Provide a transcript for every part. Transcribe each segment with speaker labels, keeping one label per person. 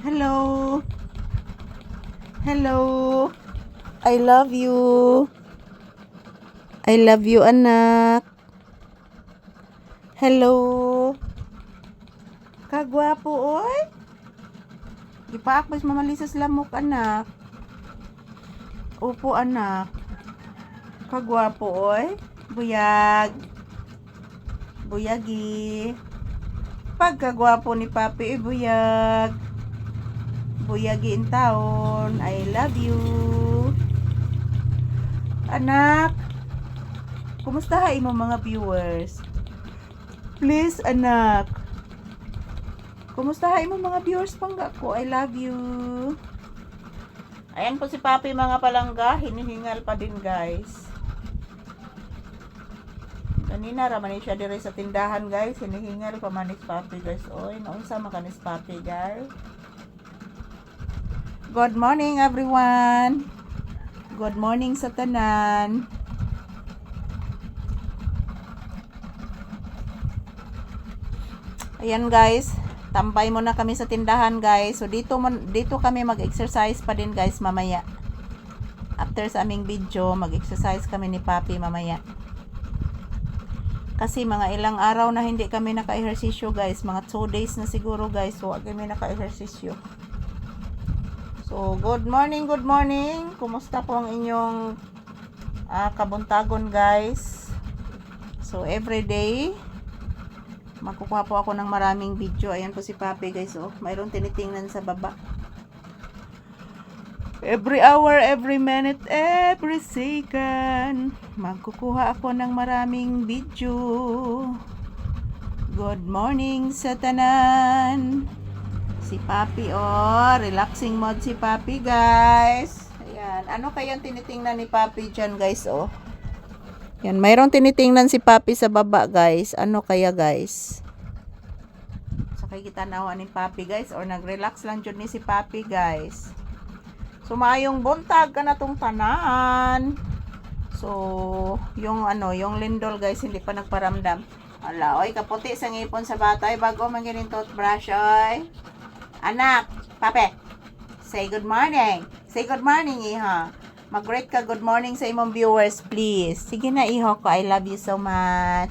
Speaker 1: Hello. Hello. I love you. I love you, anak. Hello. Kagwapo, oy. Gipaak mas mamalisas lamok, anak. Upo, anak. Kagwapo, oy. Buyag. Buyagi. Pagkagwapo ni Papi, buyag. Buyagi in taon. I love you. Anak. Kumusta ha imo mga viewers? Please, anak. Kumusta ha imo mga viewers pangga ko? I love you. Ayan po si Papi mga palangga. Hinihingal pa din, guys. Kanina raman siya dire sa tindahan, guys. Hinihingal pa man ni Papi, guys. Oy, naunsa man kanis Papi, guys. Good morning, everyone. Good morning sa tanan. Ayan, guys. Tambay muna kami sa tindahan, guys. So dito kami mag-exercise pa din, guys, mamaya. After sa aming video, mag-exercise kami ni Papi mamaya. Kasi mga ilang araw na hindi kami naka-ehersisyo, guys. Mga 2 days na siguro, guys. So, kami naka-ehersisyo. So, good morning, good morning. Kumusta po ang inyong kabuntagon, guys? So, everyday, magkukuha po ako ng maraming video. Ayan po si Papi, guys. Oh, mayroon tinitingnan sa baba. Every hour, every minute, every second, magkukuha ako ng maraming video. Good morning sa tanan. Si Papi, oh, relaxing mode si Papi, guys. Ayan, ano kayang tinitingnan ni Papi dyan, guys, oh. Yan, mayroong tinitingnan si Papi sa baba, guys. Ano kaya, guys? So, kay kita nawa ni Papi, guys, or nag-relax lang dyan ni si Papi, guys. So, maayong buntag ka na tong tanan. So, yung lindol, guys, hindi pa nagparamdam. Ala, oy, kaputi sa ngipon sa bata. Ay, bago man ganyan toothbrush, oy. Anak, Pape, say good morning. Say good morning, iha. Mag-rate ka good morning sa imong viewers, please. Sige na, iho ko. I love you so much.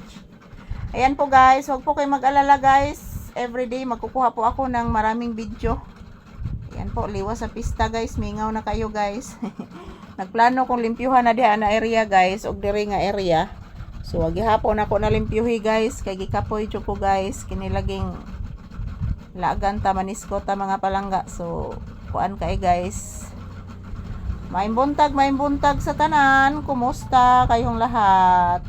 Speaker 1: Ayan po, guys. Huwag po kayo mag-alala, guys. Everyday, magkukuha po ako ng maraming video. Ayan po, liwas sa pista, guys. Mingaw na kayo, guys. Nagplano kong limpyuhan na diha na area, guys. Og diri nga area. So, gihapon ako na limpyuhi, guys. Kay gikapoy jud ko, guys. Kinilaging lagan ta manisko ta mga palangga. So, kuan kay, guys. Maayong buntag sa tanan. Kumusta kayong lahat?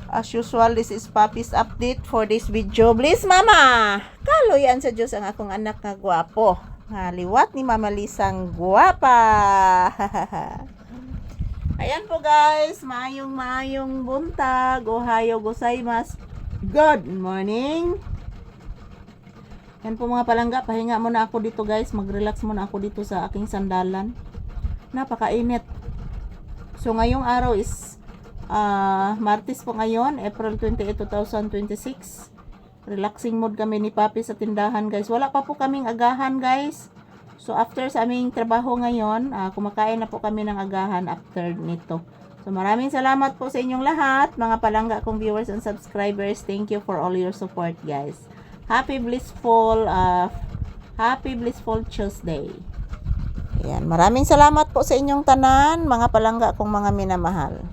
Speaker 1: As usual, this is Papi's update for this video. Please, mama! Kaloyan sa Diyos ang akong anak nga gwapo. Nga liwat ni Mama Lisang gwapa. Ayan po, guys. Maayong buntag. Ohayo gozaimasu. Good morning. Yan po mga palangga. Pahinga muna ako dito, guys. Mag-relax muna ako dito sa aking sandalan. Napakainit. So, ngayong araw is Martes po ngayon, April 28, 2026. Relaxing mode kami ni Papi sa tindahan, guys. Wala pa po kaming agahan, guys. So, after sa aming trabaho ngayon, kumakain na po kami ng agahan after nito. So, maraming salamat po sa inyong lahat, mga palangga kong viewers and subscribers. Thank you for all your support, guys. Happy blissful Tuesday. Ayan, maraming salamat po sa inyong tanan, mga palangga kong mga minamahal.